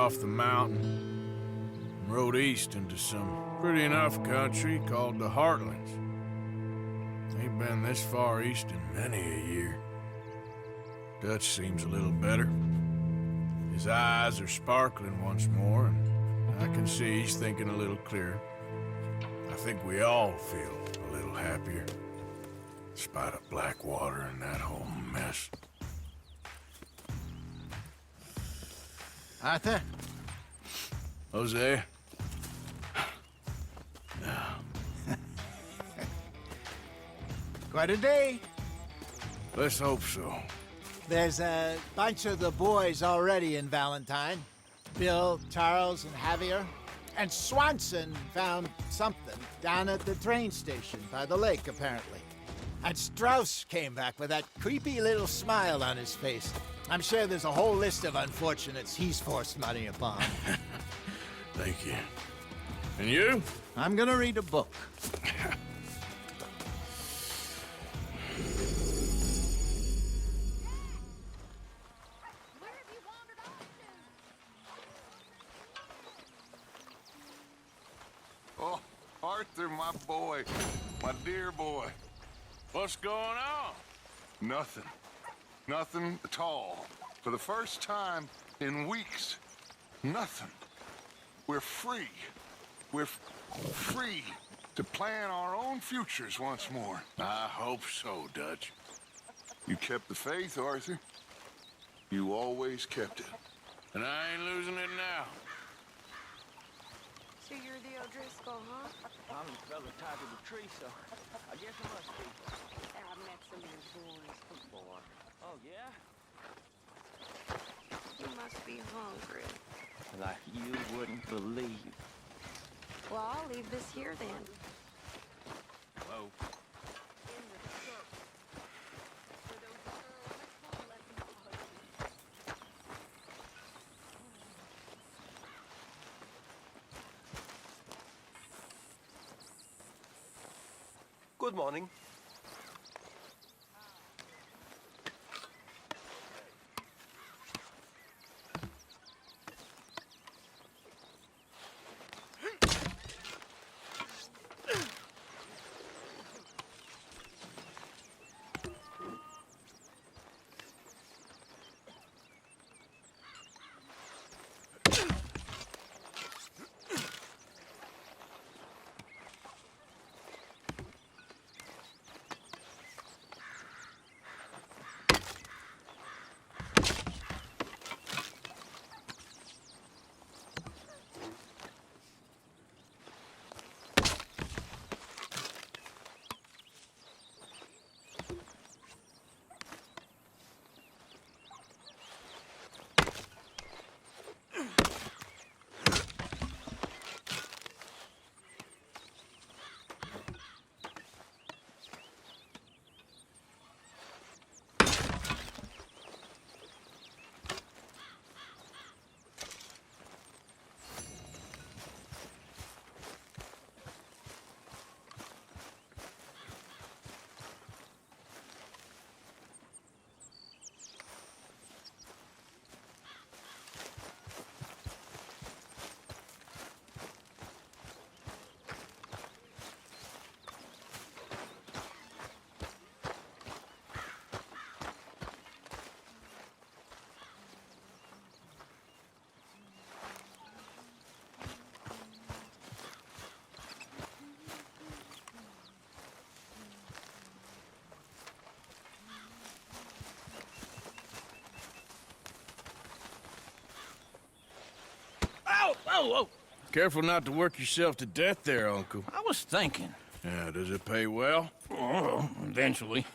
off the mountain and rode east into some pretty enough country called the Heartlands. Ain't been this far east in many a year. Dutch seems a little better. His eyes are sparkling once more, and I can see he's thinking a little clearer. I think we all feel a little happier, despite of Blackwater and that whole mess. Arthur? Jose? Quite a day. Let's hope so. There's a bunch of the boys already in Valentine. Bill, Charles, and Javier. And Swanson found something down at the train station by the lake, apparently. And Strauss came back with that creepy little smile on his face. I'm sure there's a whole list of unfortunates he's forced money upon. Thank you. And you? I'm gonna read a book. Oh, Arthur, my boy. My dear boy. What's going on? Nothing. Nothing at all. For the first time in weeks. Nothing. We're free. We're free to plan our own futures once more. I hope so, Dutch. You kept the faith, Arthur. You always kept it. And I ain't losing it now. So you're the O'Driscoll, huh? I'm the fella tied to the tree, so I guess I must be. I've met some of your boys before. Oh, yeah? You must be hungry. Like you wouldn't believe. Well, I'll leave this here then. Whoa. Good morning. Whoa! Careful not to work yourself to death there, Uncle. I was thinking. Yeah, does it pay well? Oh, eventually.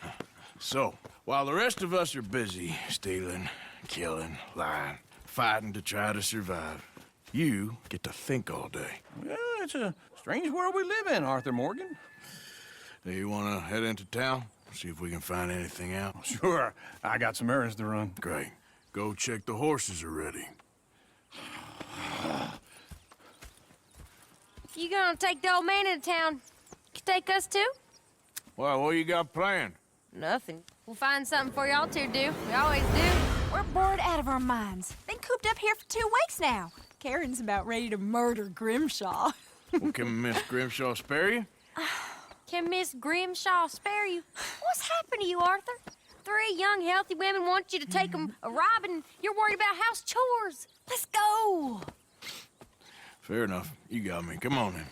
So, while the rest of us are busy stealing, killing, lying, fighting to try to survive, you get to think all day. Well, it's a strange world we live in, Arthur Morgan. Do you want to head into town? See if we can find anything out? Sure, I got some errands to run. Great. Go check the horses are ready. You gonna take the old man into town? You take us too? Well, what you got planned? Nothing. We'll find something for y'all to do. We always do. We're bored out of our minds. Think cooped up here for 2 weeks now. Karen's about ready to murder Grimshaw. Well, can Miss Grimshaw spare you? Can Miss Grimshaw spare you? What's happened to you, Arthur? 3 young, healthy women want you to take them a robbing. You're worried about house chores. Let's go. Fair enough. You got me. Come on then.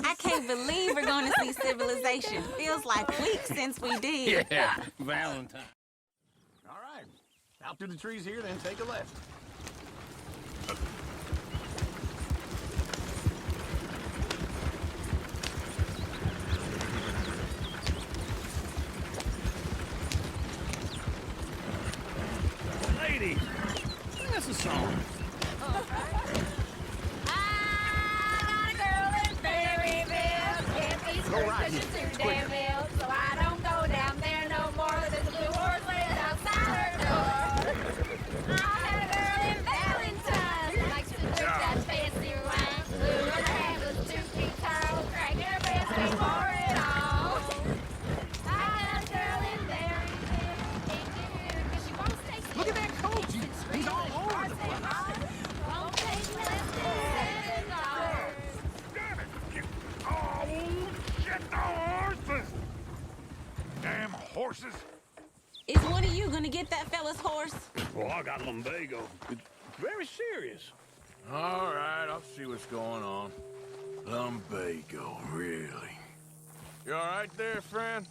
I can't believe we're going to see civilization. Feels like weeks since we did. Yeah, Valentine. All right, out through the trees here, then take a left. Lady, sing us a song. Go right. Too damn ill, so I don't go down there no more. There's a blue horse laying outside her door. I had a girl in Valentine who likes to drink that fancy wine. Blue in her hand was 2 feet tall, cranking her best to pour it on. I had a girl in Maryville, because she won't stay still. Look at that coach. He's all over the place. Won't take less than $7. Damn it! Oh, shit, the horses! Damn horses! Is one of you going to get that fella's horse? Well, I got lumbago. It's very serious. All right, I'll see what's going on. Lumbago, really? You all right there, friend?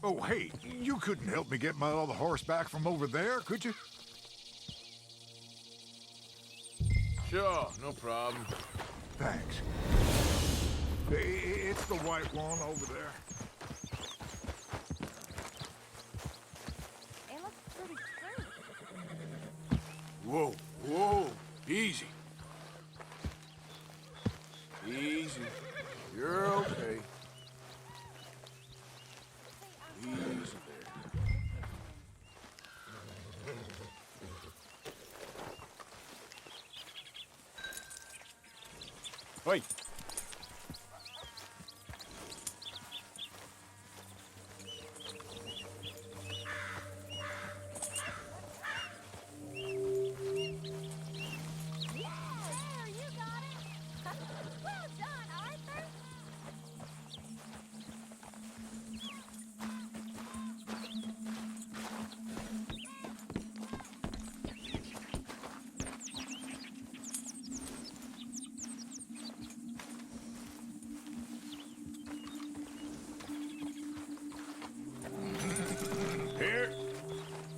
Oh, hey, you couldn't help me get my other horse back from over there, could you? Sure, no problem. Thanks. It's the white one over there. It looks pretty clean. Whoa, whoa, easy. Easy. You're okay. Easy there. Wait. There, you got it. Well done, Arthur.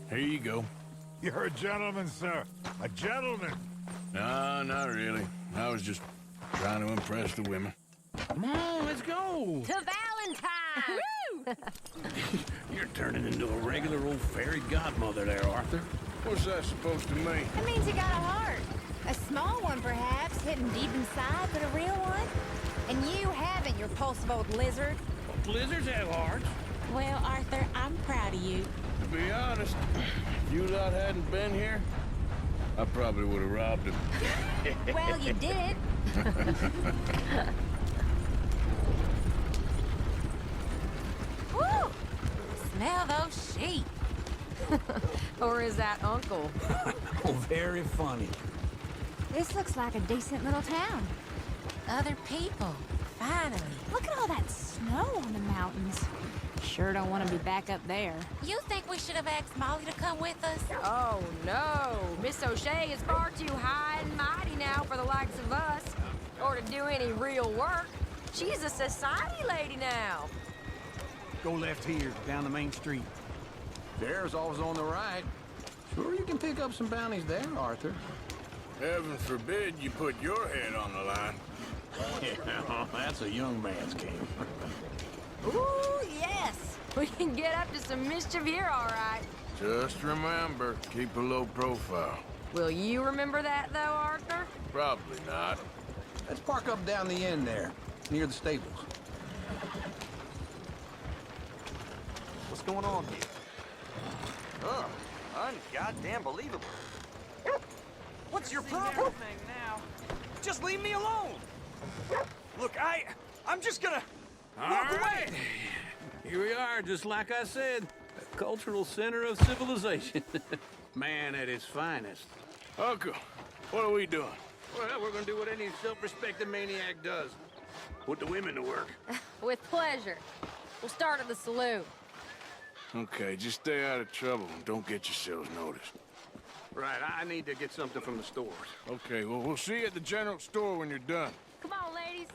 Here you go. You're a gentleman, sir. A gentleman. No, not really. I was just trying to impress the women. Come on, let's go. To Valentine. You're turning into a regular old fairy godmother there, Arthur. What's that supposed to mean? It means you got a heart. A small one, perhaps, hidden deep inside, but a real one. And you haven't, you repulsive old lizard. Well, lizards have hearts. Well, Arthur, I'm proud of you. To be honest, if you lot hadn't been here, I probably would have robbed him. Well, you did. Woo! Smell those sheep. Or is that Uncle? Oh, very funny. This looks like a decent little town. Other people. Finally. Look at all that snow on the mountains. Sure don't want to be back up there. You think we should have asked Molly to come with us? Oh, no. Miss O'Shea is far too high and mighty now for the likes of us. Or to do any real work. She's a society lady now. Go left here, down the main street. There's always on the right. Sure, you can pick up some bounties there, Arthur. Heaven forbid you put your head on the line. Yeah, that's a young man's game. Ooh, yes. We can get up to some mischief here, all right. Just remember, keep a low profile. Will you remember that, though, Arthur? Probably not. Let's park up down the end there, near the stables. What's going on here? Oh, ungoddamn believable. What's your problem? Everything now. Just leave me alone. Look, I'm just gonna walk away. Here we are, just like I said. Cultural center of civilization. Man at his finest. Uncle, what are we doing? Well, we're gonna do what any self-respecting maniac does. Put the women to work. With pleasure. We'll start at the saloon. Okay, just stay out of trouble and don't get yourselves noticed. Right, I need to get something from the stores. Okay, well, we'll see you at the general store when you're done. Come on, ladies.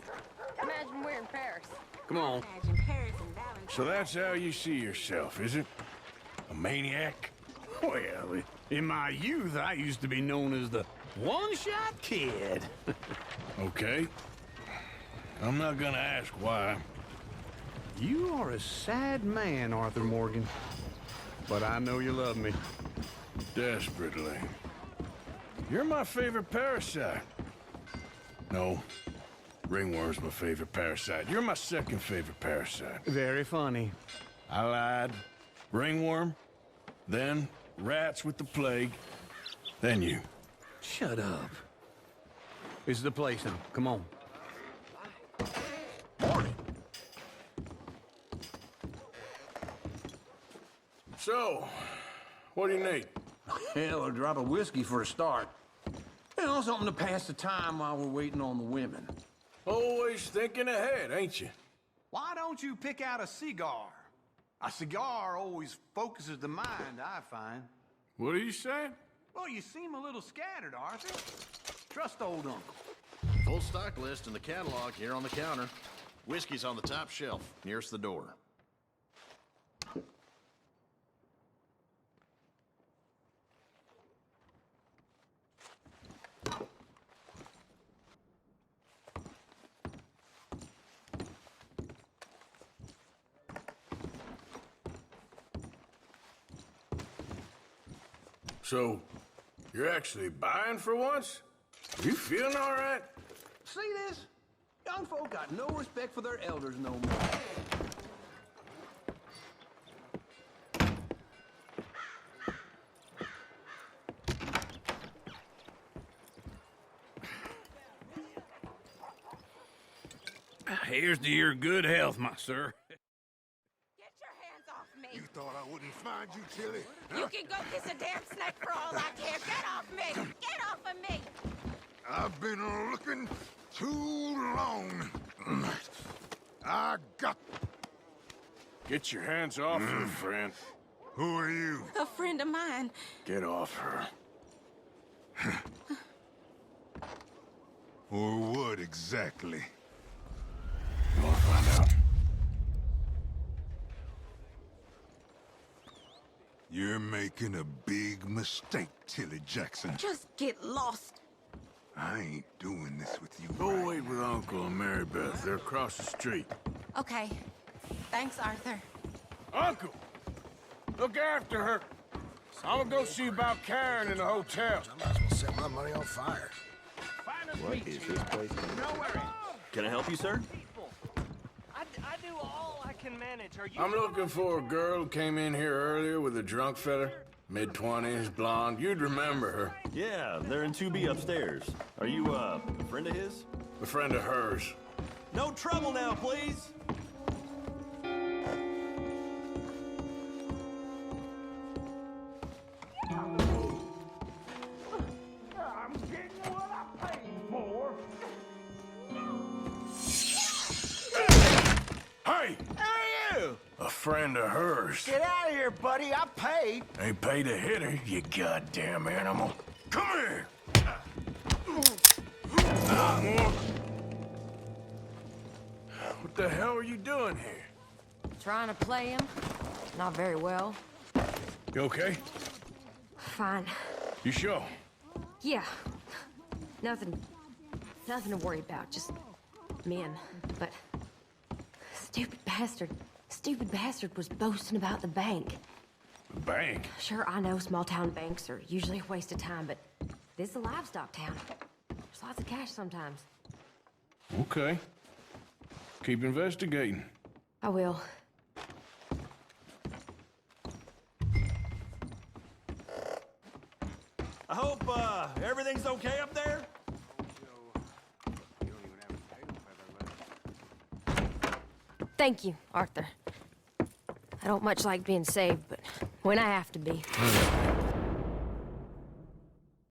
Imagine we're in Paris. Come on. Imagine Paris and Valentine. So that's how you see yourself, is it? A maniac? Well, in my youth, I used to be known as the one-shot kid. Okay. I'm not gonna ask why. You are a sad man, Arthur Morgan. But I know you love me. Desperately. You're my favorite parasite. No. Ringworm's my favorite parasite. You're my second favorite parasite. Very funny. I lied. Ringworm, then rats with the plague, then you. Shut up. This is the place now. Come on. So, what do you need? Hell, a drop of whiskey for a start. You know, something to pass the time while we're waiting on the women. Always thinking ahead, ain't you? Why don't you pick out a cigar? A cigar always focuses the mind, I find. What are you saying? Well, you seem a little scattered, Arthur. Trust old uncle. Full stock list in the catalog here on the counter. Whiskey's on the top shelf, nearest the door. So, you're actually buying for once? You feeling all right? See this? Young folk got no respect for their elders no more. Here's to your good health, my sir. Get your hands off me. You thought I wouldn't find you, Tilly? You can go kiss a damn snake for all I care. Get off me! Get off of me! I've been looking too long. I got... Get your hands off her, friend. Who are you? A friend of mine. Get off her. Or what exactly? You'll find out. You're making a big mistake, Tilly Jackson. Just get lost. I ain't doing this with you. Go right wait with Uncle and Mary Beth. They're across the street. Okay. Thanks, Arthur. Uncle! Look after her. I'm gonna go see about Karen in the hotel. I might as well set my money on fire. What is this place? Can I help you, sir? I do all I can manage. Are you? I'm looking for a girl who came in here earlier with a drunk fella. Mid-20s, blonde. You'd remember her. Yeah, they're in 2B upstairs. Are you, a friend of his? A friend of hers. No trouble now, please. I'm getting what I paid for. Hey! Who are you? A friend of hers. Get out of here, buddy. I paid. Ain't paid to hit her, you goddamn animal. Come here! Not more. What the hell are you doing here? Trying to play him. Not very well. You okay? Fine. You sure? Yeah. Nothing to worry about. Just men. But stupid bastard was boasting about the bank. The bank? Sure, I know small town banks are usually a waste of time, but this is a livestock town. There's lots of cash sometimes. Okay. Keep investigating. I will. I hope, everything's okay up there? Thank you, Arthur. I don't much like being saved, but When I have to be.